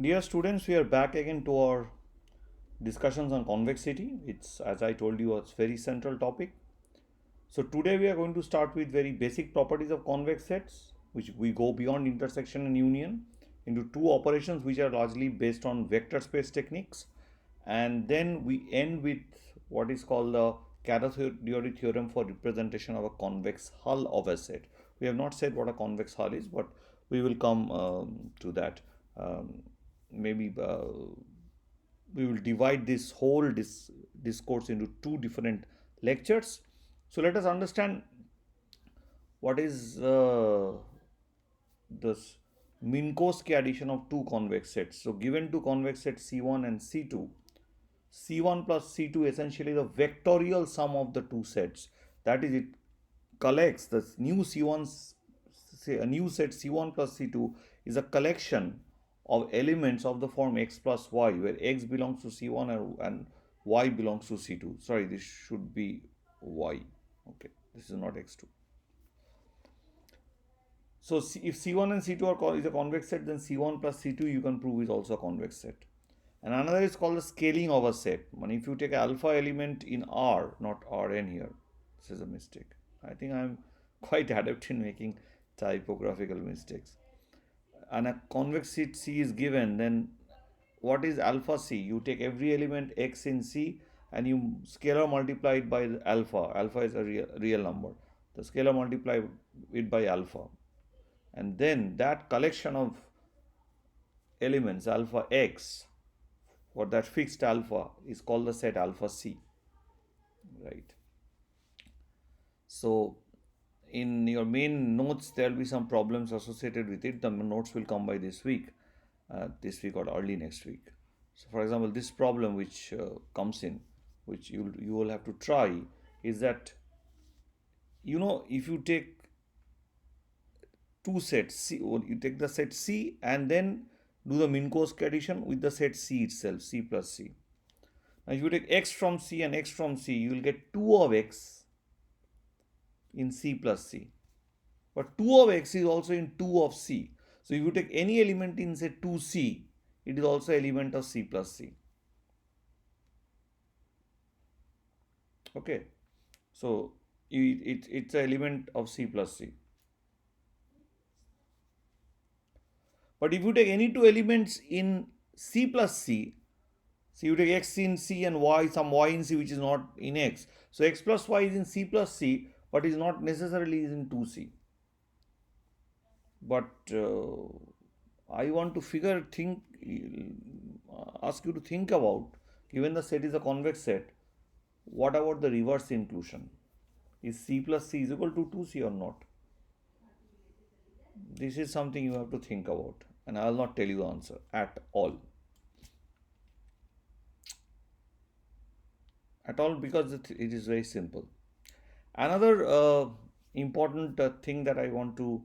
Dear students, we are back again to our discussions on convexity. It's, as I told you, a very central topic. So today we are going to start with very basic properties of convex sets, which we go beyond intersection and union into two operations which are largely based on vector space techniques. And then we end with what is called the Caratheodory Theorem for representation of a convex hull of a set. We have not said what a convex hull is, but we will come to that. Maybe we will divide this whole discourse into two different lectures. So let us understand what is this Minkowski addition of two convex sets. So given two convex sets C1 and C2, C1 plus C2 essentially the vectorial sum of the two sets. That is, it collects the new C1's, say a new set C1 plus C2 is a collection of elements of the form x plus y, where x belongs to C1 and y belongs to C2. Sorry, this should be y. Okay, this is not x2. So if C1 and C2 is a convex set, then C1 plus C2 you can prove is also a convex set. And another is called the scaling of a set. And if you take alpha element in R, not Rn here, this is a mistake. I think I'm quite adept in making typographical mistakes. And a convex set C is given, then what is alpha C? You take every element x in C and you scalar multiply it by alpha. Alpha is a real number. The scalar multiply it by alpha. And then that collection of elements alpha x for that fixed alpha is called the set alpha C, right? So in your main notes there will be some problems associated with it. The notes will come by this week or early next week. So for example, this problem which comes in, which you will have to try, is that if you take two sets C, you take the set C and then do the Minkowski addition with the set C itself, C plus C. Now if you take x from C and x from C, you will get 2 of x in C plus C. But 2 of x is also in 2 of C. So if you take any element in say 2C, it is also element of C plus C. Okay. So it's an element of C plus C. But if you take any two elements in C plus C, so you take x in C and y, some y in C which is not in x. So x plus y is in C plus C, but is not necessarily in 2C. But I want to ask you to think about, given the set is a convex set, what about the reverse inclusion? Is C plus C is equal to 2C or not? This is something you have to think about, and I will not tell you the answer at all. At all, because it is very simple. Another important thing that I want to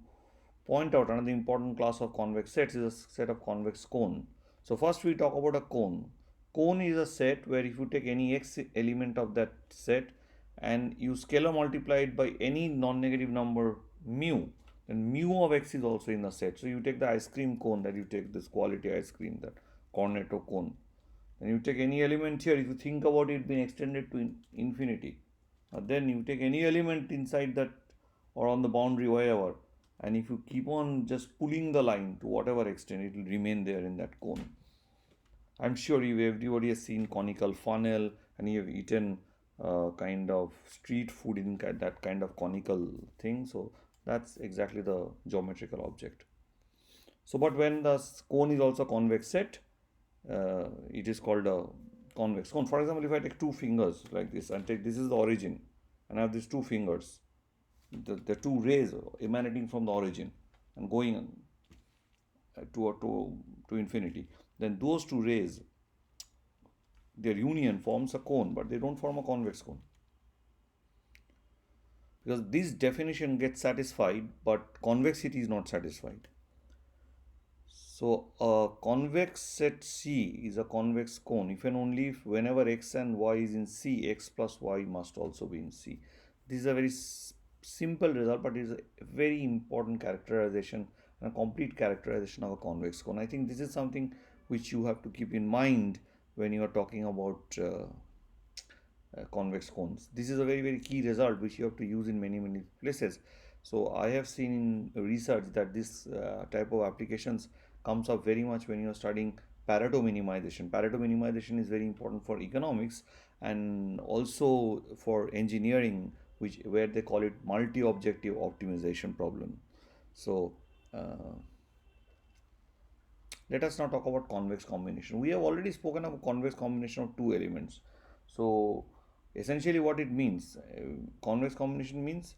point out, another important class of convex sets is a set of convex cone. So first we talk about a cone. Cone is a set where if you take any x element of that set and you scalar multiply it by any non-negative number mu, then mu of x is also in the set. So you take the ice cream cone, that you take this quality ice cream, that cornetto cone. And you take any element here, if you think about it being extended to infinity, then you take any element inside that or on the boundary, wherever, and if you keep on just pulling the line to whatever extent, it will remain there in that cone. I'm sure everybody has seen conical funnel, and you have eaten kind of street food in that kind of conical thing. So that's exactly the geometrical object. So, but when the cone is also convex set, it is called a convex cone. For example, if I take two fingers like this and take this is the origin, and I have these two fingers, the two rays emanating from the origin and going to infinity, then those two rays, their union forms a cone, but they don't form a convex cone, because this definition gets satisfied but convexity is not satisfied. So a convex set C is a convex cone if and only if whenever x and y is in C, x plus y must also be in C. This is a very simple result, but it is a very important characterization and a complete characterization of a convex cone. I think this is something which you have to keep in mind when you are talking about convex cones. This is a very, very key result which you have to use in many, many places. So I have seen in research that this type of applications comes up very much when you are studying Pareto minimization. Pareto minimization is very important for economics and also for engineering, which where they call it multi-objective optimization problem. So uh, let us now talk about convex combination. We have already spoken of convex combination of two elements. So essentially what it means, convex combination means,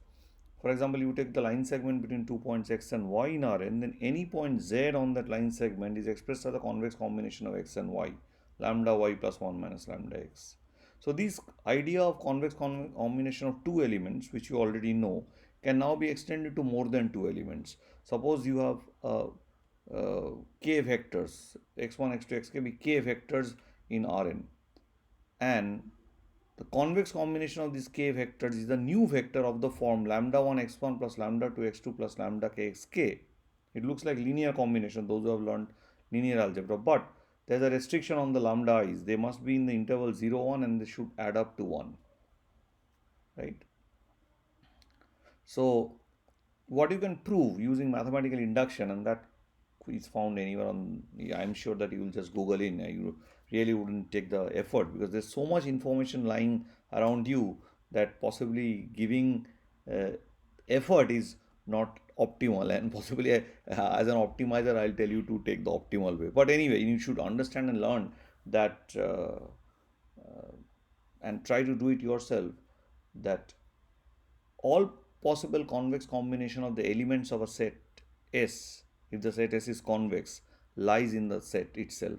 for example, you take the line segment between 2 points x and y in Rn, then any point z on that line segment is expressed as a convex combination of x and y, lambda y plus 1 minus lambda x. So this idea of convex combination of two elements, which you already know, can now be extended to more than two elements. Suppose you have k vectors, x1, x2, xk be k vectors in Rn, and the convex combination of these k vectors is the new vector of the form lambda 1 x1 plus lambda 2 x2 plus lambda k xk. It looks like linear combination, those who have learned linear algebra, but there's a restriction on the lambda i's. They must be in the interval 0, 1 and they should add up to 1, right? So what you can prove using mathematical induction, and that is found anywhere on, I'm sure that you will just Google in, you really wouldn't take the effort because there's so much information lying around you that possibly giving uh, effort is not optimal, and possibly as an optimizer I'll tell you to take the optimal way. But anyway, you should understand and learn that and try to do it yourself, that all possible convex combination of the elements of a set S, if the set S is convex, lies in the set itself.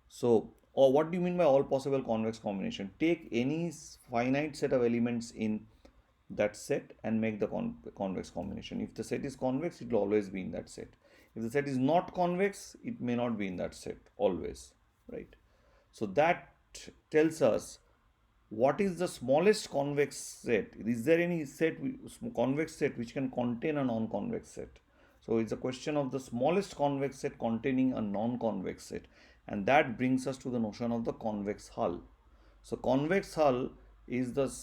So, or what do you mean by all possible convex combination? Take any finite set of elements in that set and make the convex combination. If the set is convex, it will always be in that set. If the set is not convex, it may not be in that set always, right? So that tells us what is the smallest convex set. Is there any set, convex set, which can contain a non-convex set? So it's a question of the smallest convex set containing a non-convex set, and that brings us to the notion of the convex hull. So convex hull is the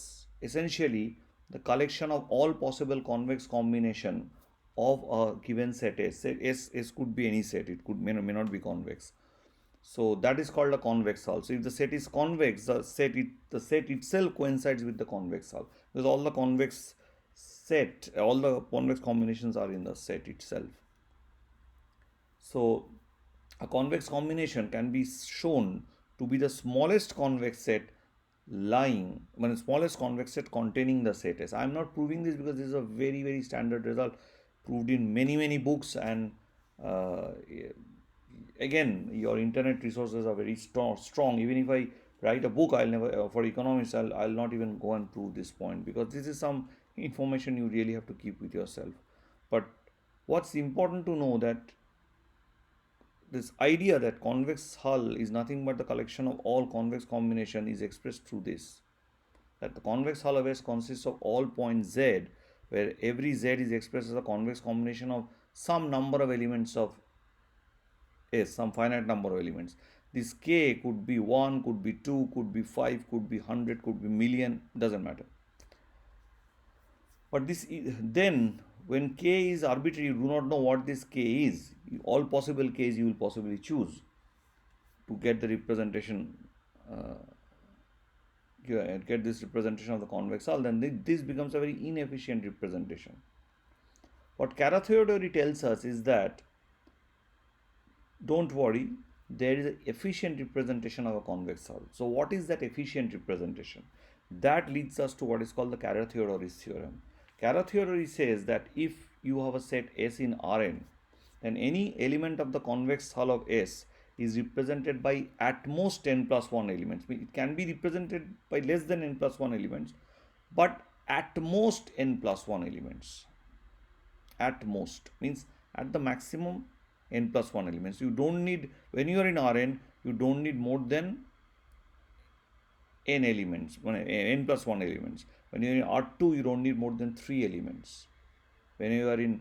essentially the collection of all possible convex combination of a given set S. Set S could be any set, it could may not be convex. So that is called a convex hull. So if the set is convex, the set itself coincides with the convex hull, because all the convex set, all the convex combinations are in the set itself. So a convex combination can be shown to be the smallest convex set lying, when smallest convex set containing the set S. I am not proving this because this is a very, very standard result proved in many, many books, and uh, again, your internet resources are very strong. Even if I write a book, I'll never, for economics, I'll not even go and prove this point, because this is some information you really have to keep with yourself. But what's important to know, that this idea that convex hull is nothing but the collection of all convex combination is expressed through this, that the convex hull of S consists of all points Z, where every Z is expressed as a convex combination of some number of elements of S, some finite number of elements. This K could be 1, could be 2, could be 5, could be 100, could be million, doesn't matter. But this then when K is arbitrary, you do not know what this K is. All possible Ks you will possibly choose to get the representation, get this representation of the convex hull, then this becomes a very inefficient representation. What Caratheodory tells us is that don't worry, there is an efficient representation of a convex hull. So what is that efficient representation? That leads us to what is called the Caratheodory theorem. Caratheodory says that if you have a set S in Rn, then any element of the convex hull of S is represented by at most n plus 1 elements. It can be represented by less than n plus 1 elements, but at most n plus 1 elements. At most means at the maximum n plus 1 elements. You don't need, when you are in Rn, you don't need more than n elements, n plus 1 elements. When you are in R2, you don't need more than 3 elements. When you are in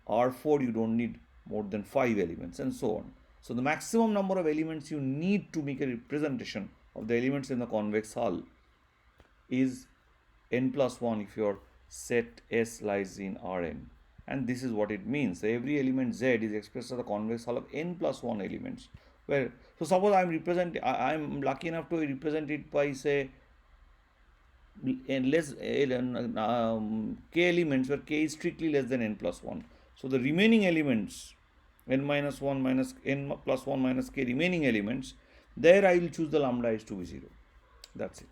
R4, you don't need more than 5 elements, and so on. So the maximum number of elements you need to make a representation of the elements in the convex hull is n plus 1 if your set S lies in Rn. And this is what it means. So every element Z is expressed as the convex hull of n plus 1 elements. Where, so suppose I'm lucky enough to represent it by say k elements where k is strictly less than n plus 1. So the remaining elements, n minus 1 minus n plus 1 minus k remaining elements, there I will choose the lambda is to be 0. That's it.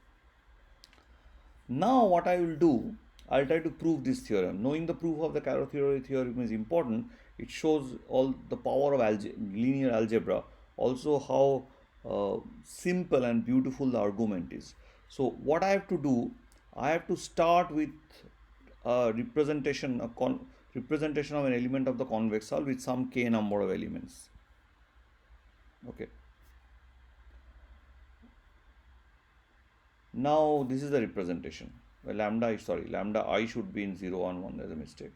Now what I will do, I'll try to prove this theorem. Knowing the proof of the Caratheodory theorem is important. It shows all the power of linear algebra, also how simple and beautiful the argument is. So what I have to do, I have to start with a representation of an element of the convex hull with some k number of elements. Okay. Now this is the representation. Well, lambda I should be in 0 1 1, there's a mistake,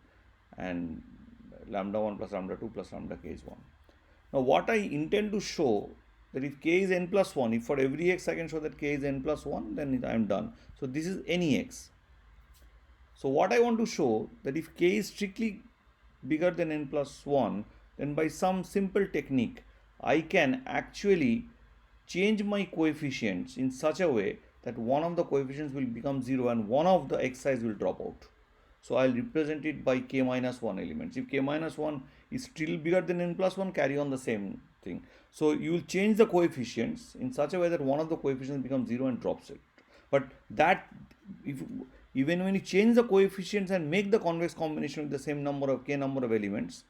and lambda 1 plus lambda 2 plus lambda k is 1. Now what I intend to show, that if k is n plus 1, if for every x I can show that k is n plus 1, then I am done. So this is any x. So what I want to show, that if k is strictly bigger than n plus 1, then by some simple technique I can actually change my coefficients in such a way that one of the coefficients will become 0 and one of the xi's will drop out. So I'll represent it by k minus 1 elements. If k minus 1 is still bigger than n plus 1, carry on the same thing. So you will change the coefficients in such a way that one of the coefficients becomes 0 and drops it. But that, even when you change the coefficients and make the convex combination with the same number of k number of elements,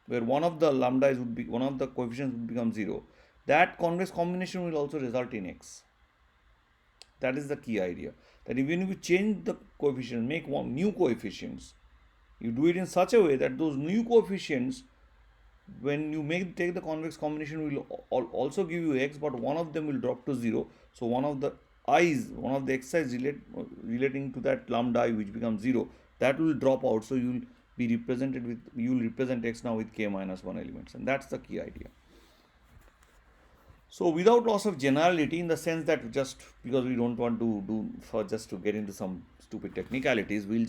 where one of the one of the coefficients would become 0, that convex combination will also result in x. That is the key idea. That even if you change the coefficient, make one new coefficients, you do it in such a way that those new coefficients, when you take the convex combination, will also give you x, but one of them will drop to 0. So one of the xi's relating to that lambda I which becomes 0, that will drop out. So you will represent x now with k minus 1 elements, and that's the key idea. So without loss of generality, in the sense that just because we don't want to just to get into some stupid technicalities, we'll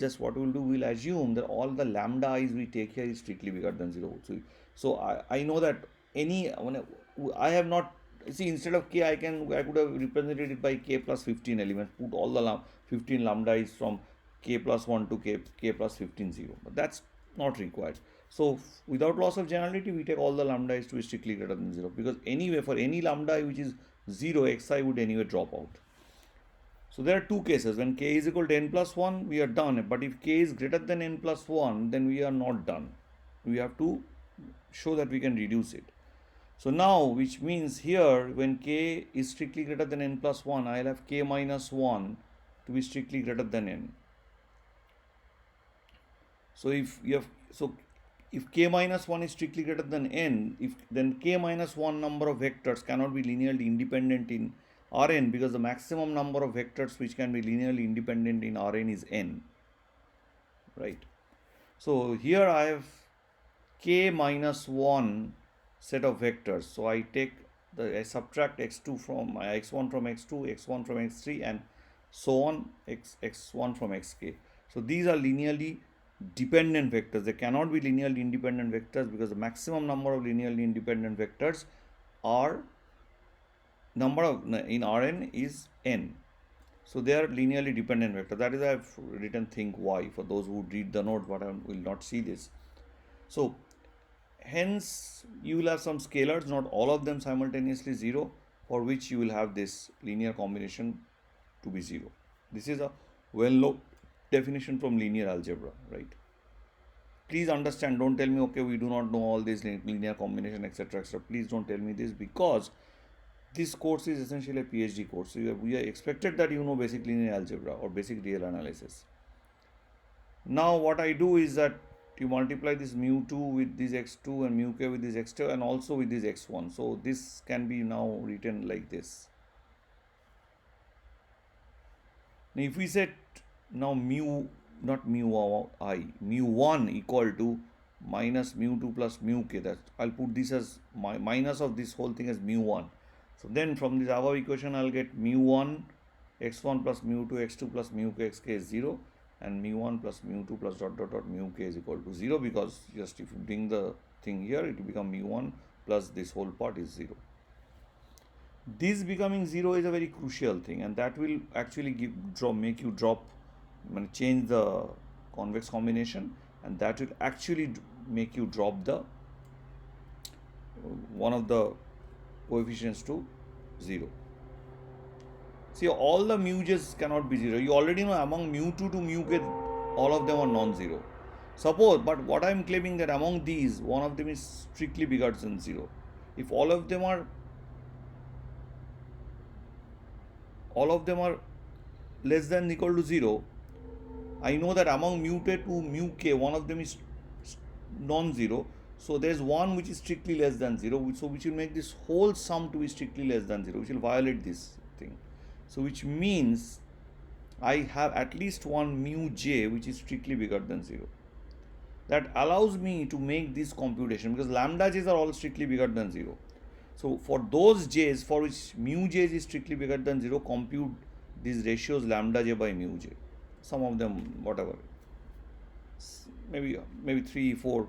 assume that all the lambda i's we take here is strictly bigger than 0. So I know that I have not, see, instead of k I could have represented it by k plus 15 elements, put all the 15 lambda i's from k plus 1 to k plus 15 0, but that's not required. So without loss of generality, we take all the lambda i's to be strictly greater than 0, because anyway for any lambda I which is 0, xi would anyway drop out. So there are two cases. When k is equal to n plus 1, we are done. But if k is greater than n plus 1, then we are not done. We have to show that we can reduce it. So now, which means here, when k is strictly greater than n plus 1, I will have k minus 1 to be strictly greater than n. So if k minus 1 is strictly greater than n, then k minus 1 number of vectors cannot be linearly independent in Rn, because the maximum number of vectors which can be linearly independent in Rn is n. Right. So here I have k minus 1 set of vectors. So I subtract x2 from x1 from x2, x1 from x3, and so on, x1 from xk. So these are linearly dependent vectors. They cannot be linearly independent vectors, because the maximum number of linearly independent vectors in Rn is n. So they are linearly dependent vectors. That is why I have written think y for those who read the note, but I will not see this. So hence you will have some scalars, not all of them simultaneously 0, for which you will have this linear combination to be 0. This is a well-known definition from linear algebra, right? Please understand, don't tell me, okay, we do not know all these linear combination, etc., etc. Please don't tell me this, because this course is essentially a PhD course. So we are expected that you know basic linear algebra or basic real analysis. Now what I do is that you multiply this mu2 with this x2 and mu k with this x2 and also with this x1. So this can be now written like this. Now if we set now mu1 equal to minus mu 2 plus mu k. That I'll put this as minus of this whole thing as mu 1. So then from this above equation I'll get mu 1 x1 plus mu 2 x2 plus mu k xk is 0, and mu 1 plus mu 2 plus dot dot dot mu k is equal to 0, because just if you bring the thing here it will become mu 1 plus this whole part is 0. This becoming 0 is a very crucial thing, and that will actually make you drop, change the convex combination, and that will actually make you drop the one of the coefficients to 0. See, all the mu j's cannot be 0. You already know among mu 2 to mu k, all of them are non-zero. Suppose, but what I am claiming that among these, one of them is strictly bigger than 0. If all of them are less than or equal to 0, I know that among mu k to mu k, one of them is non-zero. So there is one which is strictly less than 0, so which will make this whole sum to be strictly less than 0, which will violate this thing. So which means I have at least one mu j which is strictly bigger than 0. That allows me to make this computation, because lambda j's are all strictly bigger than 0. So for those j's for which mu j is strictly bigger than 0, compute these ratios lambda j by mu j. Some of them, whatever, maybe 3-4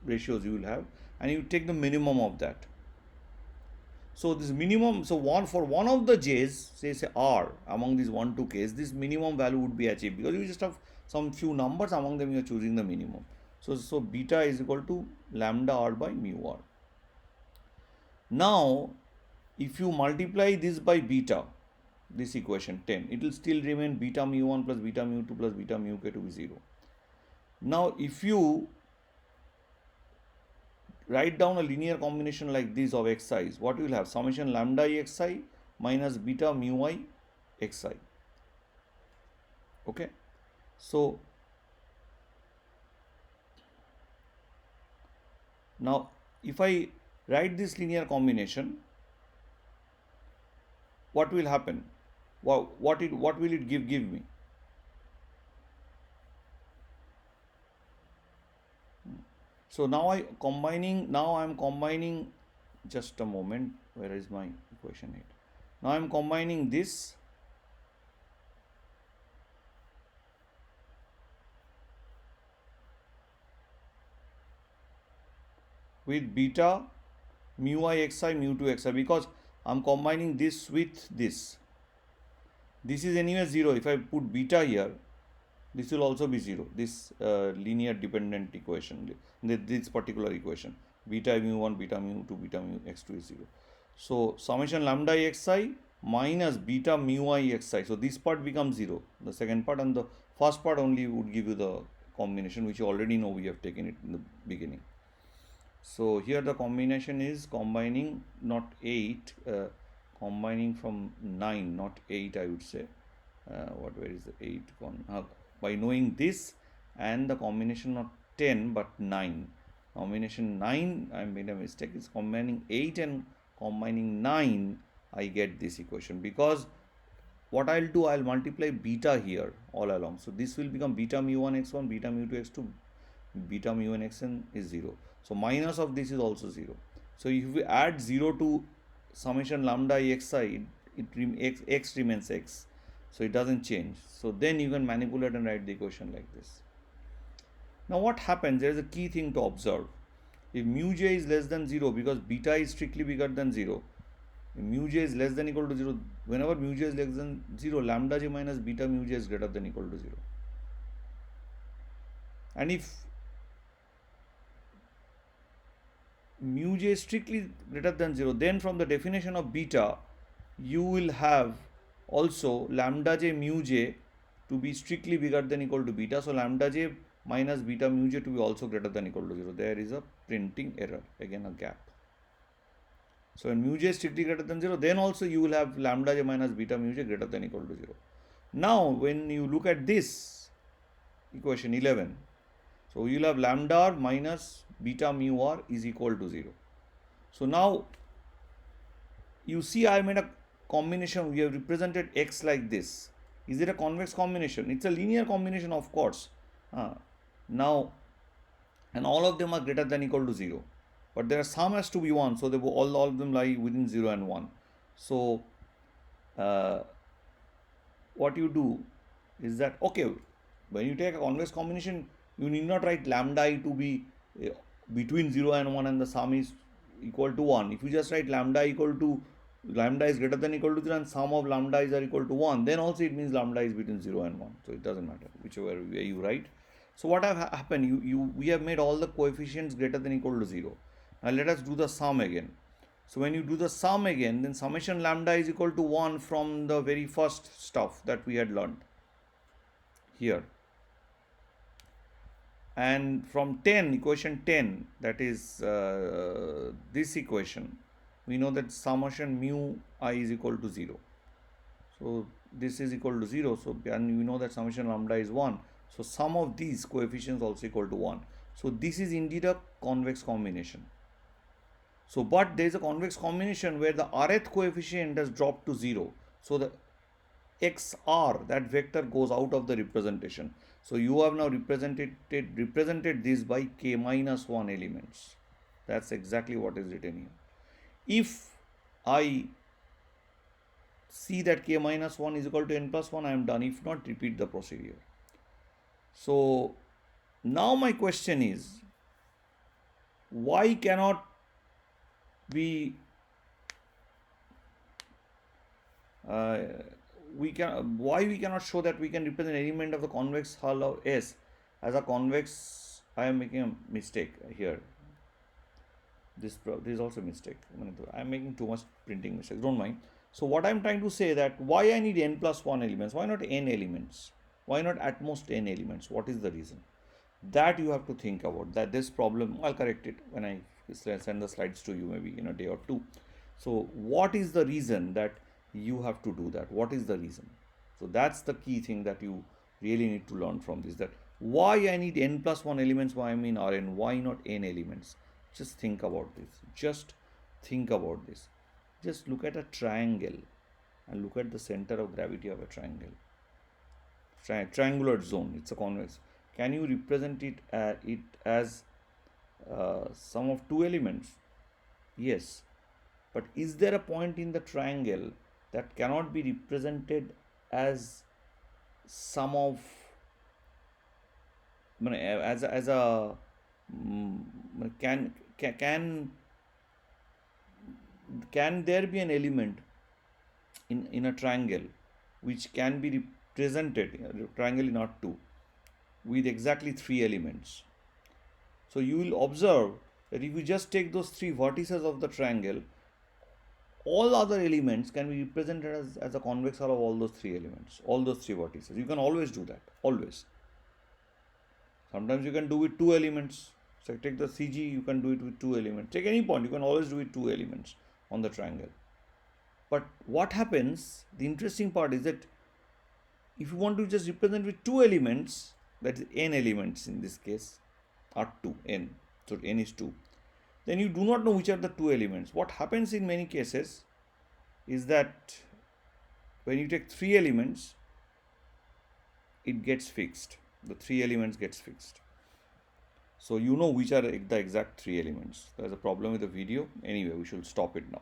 ratios you will have, and you take the minimum of that. So this minimum, so for one of the j's, say r, among these 1 to k's, this minimum value would be achieved, because you just have some few numbers, among them you are choosing the minimum. So beta is equal to lambda r by mu r. Now if you multiply this by beta, this equation 10, it will still remain beta mu 1 plus beta mu 2 plus beta mu k to be 0. Now if you write down a linear combination like this of xi's, what you will have? Summation lambda I xi minus beta mu I xi. Okay. So now if I write this linear combination, what will happen? What will it give me? So now I am combining, just a moment, where is my equation 8? Now I am combining this with beta mu I xi mu 2 xi, because I am combining this with this. This is anyway 0. If I put beta here, this will also be 0. This linear dependent equation, this particular equation, beta mu 1, beta mu 2, beta mu x2 is 0. So summation lambda I xi minus beta mu I xi. So this part becomes 0, the second part, and the first part only would give you the combination, which you already know, we have taken it in the beginning. So here the combination is combining not 8, combining from 9, not 8, I would say. Where is the 8 gone? By knowing this, and the combination not 10 but 9. Combination 9, I made a mistake, is combining 8 and combining 9, I get this equation, because what I'll do, I'll multiply beta here all along. So this will become beta mu 1 x1, beta mu 2 x2, beta mu 1 xn is 0. So minus of this is also 0. So if we add 0 to summation lambda I xi, x remains x. So it doesn't change. So then you can manipulate and write the equation like this. Now what happens? There is a key thing to observe. If mu j is less than 0, because beta is strictly bigger than 0, if mu j is less than or equal to 0, whenever mu j is less than 0, lambda j minus beta mu j is greater than or equal to 0. And if mu j is strictly greater than 0, then from the definition of beta, you will have also lambda j mu j to be strictly bigger than or equal to beta. So lambda j minus beta mu j to be also greater than or equal to 0. There is a printing error, again a gap. So when mu j is strictly greater than 0, then also you will have lambda j minus beta mu j greater than or equal to 0. Now when you look at this equation 11, so you will have lambda r minus beta mu r is equal to 0. So now you see I made a combination, we have represented x like this. Is it a convex combination? It's a linear combination, of course. Now and all of them are greater than equal to 0, but there are some has to be 1, so they will all of them lie within 0 and 1. So uh, what you do is that, okay, when you take a convex combination, you need not write lambda I to be uh, between 0 and 1 and the sum is equal to 1. If you just write lambda equal to lambda is greater than equal to 0 and sum of lambda is are equal to 1, then also it means lambda is between 0 and 1. So it doesn't matter whichever way you write. So what have happened, we have made all the coefficients greater than equal to 0. Now let us do the sum again. So when you do the sum again, then summation lambda is equal to 1 from the very first stuff that we had learned here. And from 10, equation 10, that is this equation, we know that summation mu I is equal to 0. So this is equal to 0. So, and we know that summation lambda is 1. So sum of these coefficients also equal to 1. So this is indeed a convex combination. So, but there is a convex combination where the rth coefficient has dropped to 0. So the xr, that vector, goes out of the representation. So you have now represented this by k minus 1 elements. That's exactly what is written here. If I see that k minus 1 is equal to n plus 1, I am done. If not, repeat the procedure. So now my question is, why cannot we why we cannot show that we can represent element of the convex hull of S as a convex? I am making a mistake here. This is also a mistake. I am making too much printing mistakes. Don't mind. So what I am trying to say that why I need n plus 1 elements? Why not n elements? Why not at most n elements? What is the reason? That you have to think about. That this problem, I'll correct it when I send the slides to you maybe in a day or two. So what is the reason that you have to do that? What is the reason? So that's the key thing that you really need to learn from this, that why I need n plus 1 elements, why I mean Rn, why not n elements? Just think about this. Just think about this. Just look at a triangle and look at the center of gravity of a triangle. Triangular zone, it's a convex. Can you represent it as sum of two elements? Yes. But is there a point in the triangle that cannot be represented as sum of can there be an element in a triangle which can be represented, triangle in R2, with exactly 3 elements? So you will observe that if you just take those 3 vertices of the triangle, all other elements can be represented as a convex hull of all those 3 elements, all those 3 vertices. You can always do that, always. Sometimes you can do with 2 elements. So take the CG, you can do it with 2 elements. Take any point, you can always do with 2 elements on the triangle. But what happens, the interesting part is that if you want to just represent with 2 elements, that is n elements in this case, R2, n, so n is 2, then you do not know which are the 2 elements. What happens in many cases is that when you take 3 elements, it gets fixed. The 3 elements gets fixed. So you know which are the exact 3 elements. There's a problem with the video. Anyway, we should stop it now.